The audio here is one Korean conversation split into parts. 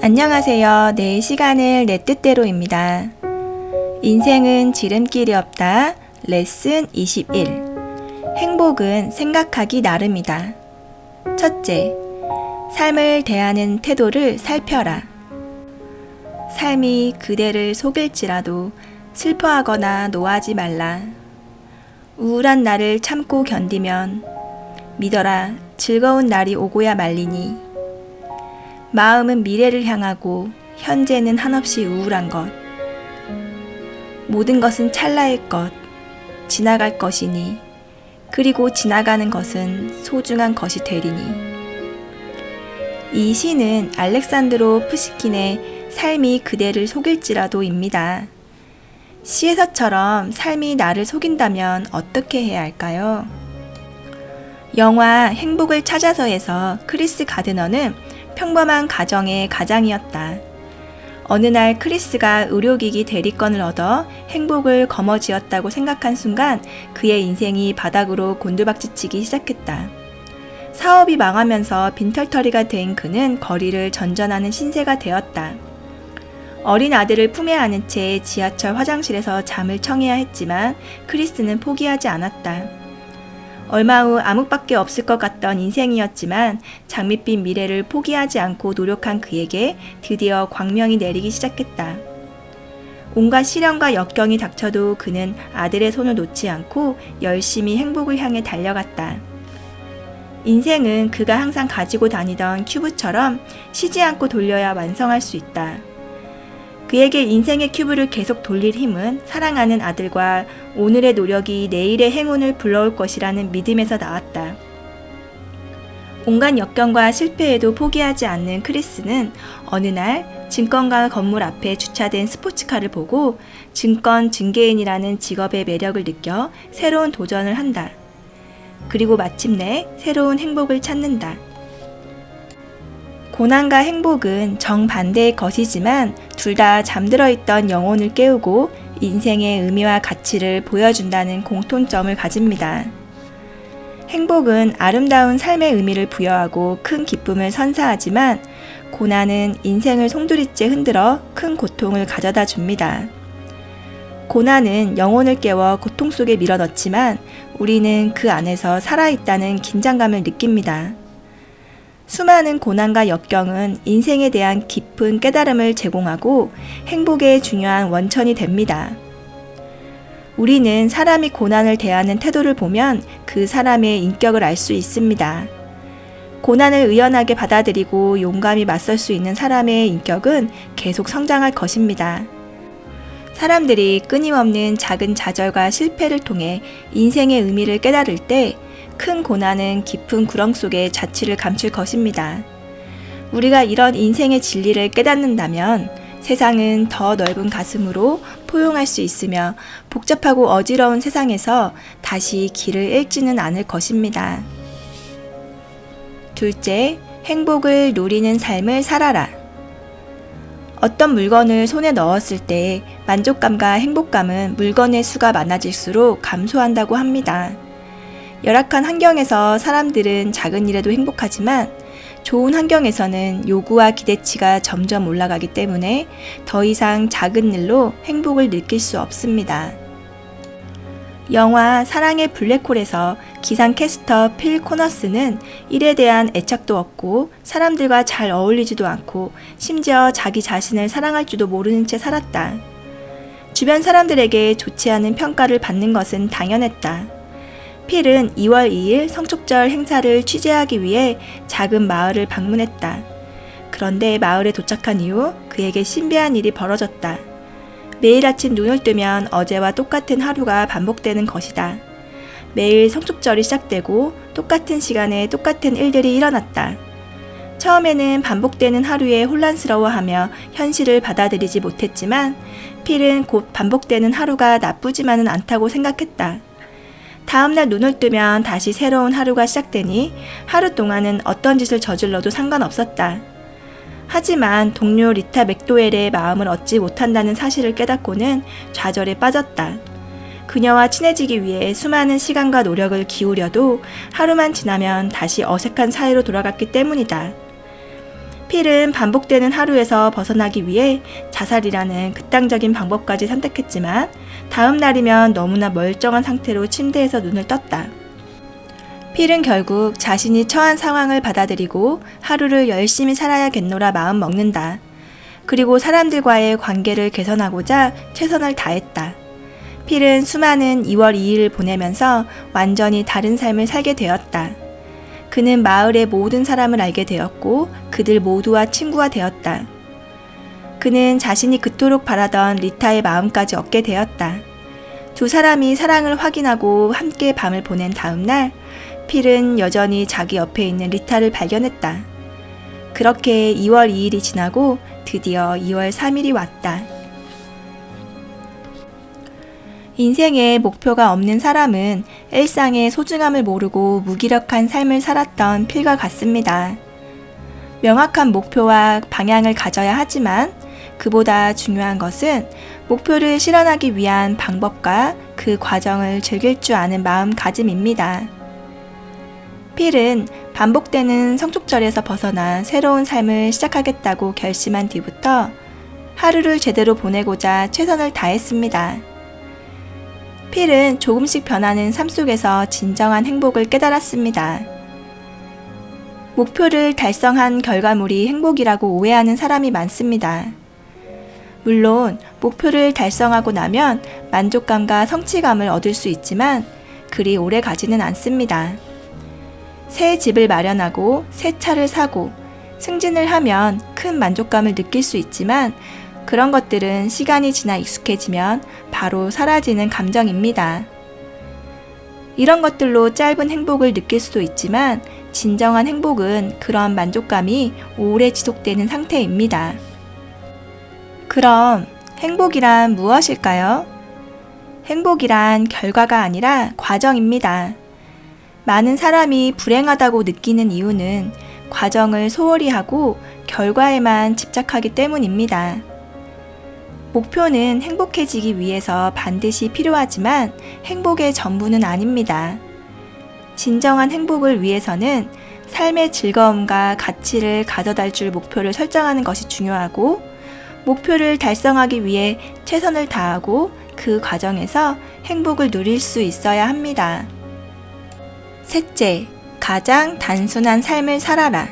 안녕하세요. 내 시간을 내 뜻대로입니다. 인생은 지름길이 없다. 레슨 21. 행복은 생각하기 나름이다. 첫째, 삶을 대하는 태도를 살펴라. 삶이 그대를 속일지라도 슬퍼하거나 노하지 말라. 우울한 날을 참고 견디면 믿어라, 즐거운 날이 오고야 말리니. 마음은 미래를 향하고 현재는 한없이 우울한 것. 모든 것은 찰나의 것, 지나갈 것이니, 그리고 지나가는 것은 소중한 것이 되리니. 이 시는 알렉산드로 푸시킨의 삶이 그대를 속일지라도입니다. 시에서처럼 삶이 나를 속인다면 어떻게 해야 할까요? 영화 행복을 찾아서에서 크리스 가드너는 평범한 가정의 가장이었다. 어느 날 크리스가 의료기기 대리권을 얻어 행복을 거머쥐었다고 생각한 순간 그의 인생이 바닥으로 곤두박질치기 시작했다. 사업이 망하면서 빈털터리가 된 그는 거리를 전전하는 신세가 되었다. 어린 아들을 품에 안은 채 지하철 화장실에서 잠을 청해야 했지만 크리스는 포기하지 않았다. 얼마 후 암흑밖에 없을 것 같던 인생이었지만 장밋빛 미래를 포기하지 않고 노력한 그에게 드디어 광명이 내리기 시작했다. 온갖 시련과 역경이 닥쳐도 그는 아들의 손을 놓지 않고 열심히 행복을 향해 달려갔다. 인생은 그가 항상 가지고 다니던 큐브처럼 쉬지 않고 돌려야 완성할 수 있다. 그에게 인생의 큐브를 계속 돌릴 힘은 사랑하는 아들과 오늘의 노력이 내일의 행운을 불러올 것이라는 믿음에서 나왔다. 온갖 역경과 실패에도 포기하지 않는 크리스는 어느 날 증권가 건물 앞에 주차된 스포츠카를 보고 증권 증계인이라는 직업의 매력을 느껴 새로운 도전을 한다. 그리고 마침내 새로운 행복을 찾는다. 고난과 행복은 정반대의 것이지만 둘 다 잠들어 있던 영혼을 깨우고 인생의 의미와 가치를 보여준다는 공통점을 가집니다. 행복은 아름다운 삶의 의미를 부여하고 큰 기쁨을 선사하지만 고난은 인생을 송두리째 흔들어 큰 고통을 가져다 줍니다. 고난은 영혼을 깨워 고통 속에 밀어넣지만 우리는 그 안에서 살아있다는 긴장감을 느낍니다. 수많은 고난과 역경은 인생에 대한 깊은 깨달음을 제공하고 행복의 중요한 원천이 됩니다. 우리는 사람이 고난을 대하는 태도를 보면 그 사람의 인격을 알 수 있습니다. 고난을 의연하게 받아들이고 용감히 맞설 수 있는 사람의 인격은 계속 성장할 것입니다. 사람들이 끊임없는 작은 좌절과 실패를 통해 인생의 의미를 깨달을 때 큰 고난은 깊은 구렁 속에 자취를 감출 것입니다. 우리가 이런 인생의 진리를 깨닫는다면 세상은 더 넓은 가슴으로 포용할 수 있으며 복잡하고 어지러운 세상에서 다시 길을 잃지는 않을 것입니다. 둘째, 행복을 누리는 삶을 살아라. 어떤 물건을 손에 넣었을 때 만족감과 행복감은 물건의 수가 많아질수록 감소한다고 합니다. 열악한 환경에서 사람들은 작은 일에도 행복하지만 좋은 환경에서는 요구와 기대치가 점점 올라가기 때문에 더 이상 작은 일로 행복을 느낄 수 없습니다. 영화 사랑의 블랙홀에서 기상캐스터 필 코너스는 일에 대한 애착도 없고 사람들과 잘 어울리지도 않고 심지어 자기 자신을 사랑할 줄도 모르는 채 살았다. 주변 사람들에게 좋지 않은 평가를 받는 것은 당연했다. 필은 2월 2일 성축절 행사를 취재하기 위해 작은 마을을 방문했다. 그런데 마을에 도착한 이후 그에게 신비한 일이 벌어졌다. 매일 아침 눈을 뜨면 어제와 똑같은 하루가 반복되는 것이다. 매일 성축절이 시작되고 똑같은 시간에 똑같은 일들이 일어났다. 처음에는 반복되는 하루에 혼란스러워하며 현실을 받아들이지 못했지만 필은 곧 반복되는 하루가 나쁘지만은 않다고 생각했다. 다음날 눈을 뜨면 다시 새로운 하루가 시작되니 하루 동안은 어떤 짓을 저질러도 상관없었다. 하지만 동료 리타 맥도웰의 마음을 얻지 못한다는 사실을 깨닫고는 좌절에 빠졌다. 그녀와 친해지기 위해 수많은 시간과 노력을 기울여도 하루만 지나면 다시 어색한 사이로 돌아갔기 때문이다. 필은 반복되는 하루에서 벗어나기 위해 자살이라는 극단적인 방법까지 선택했지만 다음 날이면 너무나 멀쩡한 상태로 침대에서 눈을 떴다. 필은 결국 자신이 처한 상황을 받아들이고 하루를 열심히 살아야겠노라 마음 먹는다. 그리고 사람들과의 관계를 개선하고자 최선을 다했다. 필은 수많은 2월 2일을 보내면서 완전히 다른 삶을 살게 되었다. 그는 마을의 모든 사람을 알게 되었고 그들 모두와 친구가 되었다. 그는 자신이 그토록 바라던 리타의 마음까지 얻게 되었다. 두 사람이 사랑을 확인하고 함께 밤을 보낸 다음 날, 필은 여전히 자기 옆에 있는 리타를 발견했다. 그렇게 2월 2일이 지나고 드디어 2월 3일이 왔다. 인생에 목표가 없는 사람은 일상의 소중함을 모르고 무기력한 삶을 살았던 필과 같습니다. 명확한 목표와 방향을 가져야 하지만 그보다 중요한 것은 목표를 실현하기 위한 방법과 그 과정을 즐길 줄 아는 마음가짐입니다. 필은 반복되는 성축절에서 벗어나 새로운 삶을 시작하겠다고 결심한 뒤부터 하루를 제대로 보내고자 최선을 다했습니다. 필은 조금씩 변하는 삶 속에서 진정한 행복을 깨달았습니다. 목표를 달성한 결과물이 행복이라고 오해하는 사람이 많습니다. 물론 목표를 달성하고 나면 만족감과 성취감을 얻을 수 있지만 그리 오래 가지는 않습니다. 새 집을 마련하고 새 차를 사고 승진을 하면 큰 만족감을 느낄 수 있지만 그런 것들은 시간이 지나 익숙해지면 바로 사라지는 감정입니다. 이런 것들로 짧은 행복을 느낄 수도 있지만 진정한 행복은 그런 만족감이 오래 지속되는 상태입니다. 그럼 행복이란 무엇일까요? 행복이란 결과가 아니라 과정입니다. 많은 사람이 불행하다고 느끼는 이유는 과정을 소홀히 하고 결과에만 집착하기 때문입니다. 목표는 행복해지기 위해서 반드시 필요하지만 행복의 전부는 아닙니다. 진정한 행복을 위해서는 삶의 즐거움과 가치를 가져다 줄 목표를 설정하는 것이 중요하고 목표를 달성하기 위해 최선을 다하고 그 과정에서 행복을 누릴 수 있어야 합니다. 셋째, 가장 단순한 삶을 살아라.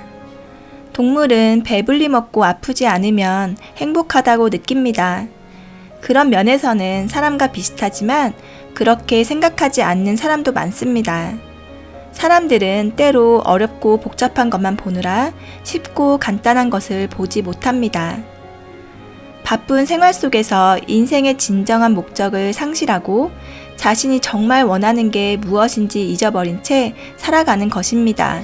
동물은 배불리 먹고 아프지 않으면 행복하다고 느낍니다. 그런 면에서는 사람과 비슷하지만 그렇게 생각하지 않는 사람도 많습니다. 사람들은 때로 어렵고 복잡한 것만 보느라 쉽고 간단한 것을 보지 못합니다. 바쁜 생활 속에서 인생의 진정한 목적을 상실하고 자신이 정말 원하는 게 무엇인지 잊어버린 채 살아가는 것입니다.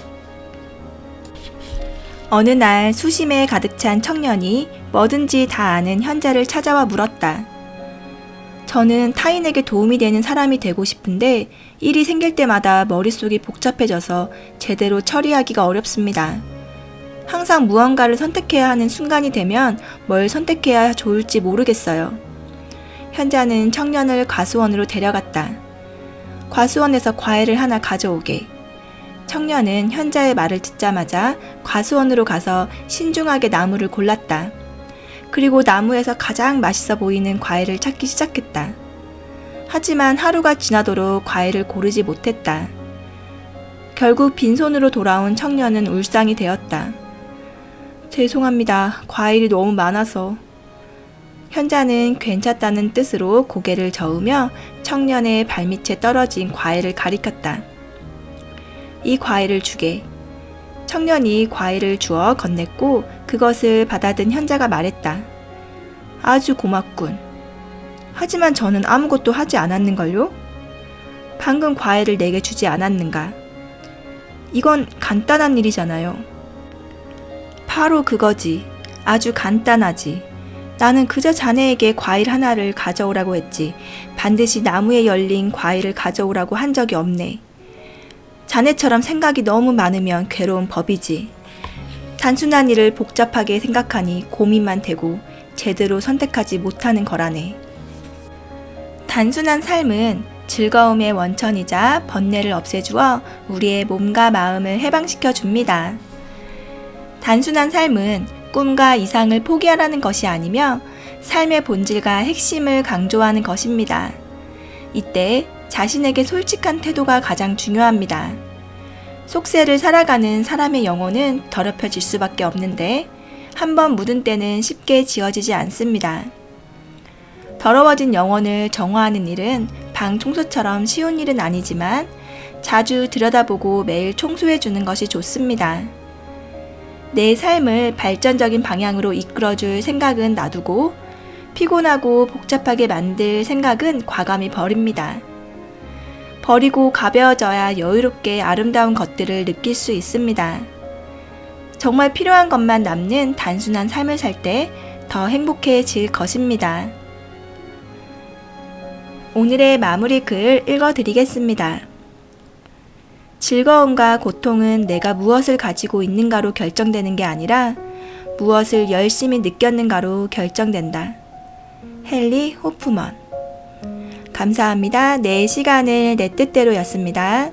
어느 날 수심에 가득 찬 청년이 뭐든지 다 아는 현자를 찾아와 물었다. 저는 타인에게 도움이 되는 사람이 되고 싶은데 일이 생길 때마다 머릿속이 복잡해져서 제대로 처리하기가 어렵습니다. 항상 무언가를 선택해야 하는 순간이 되면 뭘 선택해야 좋을지 모르겠어요. 현자는 청년을 과수원으로 데려갔다. 과수원에서 과일을 하나 가져오게. 청년은 현자의 말을 듣자마자 과수원으로 가서 신중하게 나무를 골랐다. 그리고 나무에서 가장 맛있어 보이는 과일을 찾기 시작했다. 하지만 하루가 지나도록 과일을 고르지 못했다. 결국 빈손으로 돌아온 청년은 울상이 되었다. 죄송합니다. 과일이 너무 많아서. 현자는 괜찮다는 뜻으로 고개를 저으며 청년의 발밑에 떨어진 과일을 가리켰다. 이 과일을 주게. 청년이 과일을 주어 건넸고 그것을 받아든 현자가 말했다. 아주 고맙군. 하지만 저는 아무것도 하지 않았는걸요? 방금 과일을 내게 주지 않았는가? 이건 간단한 일이잖아요. 바로 그거지. 아주 간단하지. 나는 그저 자네에게 과일 하나를 가져오라고 했지. 반드시 나무에 열린 과일을 가져오라고 한 적이 없네. 자네처럼 생각이 너무 많으면 괴로운 법이지. 단순한 일을 복잡하게 생각하니 고민만 되고 제대로 선택하지 못하는 거라네. 단순한 삶은 즐거움의 원천이자 번뇌를 없애주어 우리의 몸과 마음을 해방시켜 줍니다. 단순한 삶은 꿈과 이상을 포기하라는 것이 아니며 삶의 본질과 핵심을 강조하는 것입니다. 이때 자신에게 솔직한 태도가 가장 중요합니다. 속세를 살아가는 사람의 영혼은 더럽혀질 수밖에 없는데 한번 묻은 때는 쉽게 지워지지 않습니다. 더러워진 영혼을 정화하는 일은 방 청소처럼 쉬운 일은 아니지만 자주 들여다보고 매일 청소해주는 것이 좋습니다. 내 삶을 발전적인 방향으로 이끌어줄 생각은 놔두고 피곤하고 복잡하게 만들 생각은 과감히 버립니다. 버리고 가벼워져야 여유롭게 아름다운 것들을 느낄 수 있습니다. 정말 필요한 것만 남는 단순한 삶을 살 때 더 행복해질 것입니다. 오늘의 마무리 글 읽어드리겠습니다. 즐거움과 고통은 내가 무엇을 가지고 있는가로 결정되는 게 아니라 무엇을 열심히 느꼈는가로 결정된다. 헨리 호프먼. 감사합니다. 내 시간을 내 뜻대로였습니다.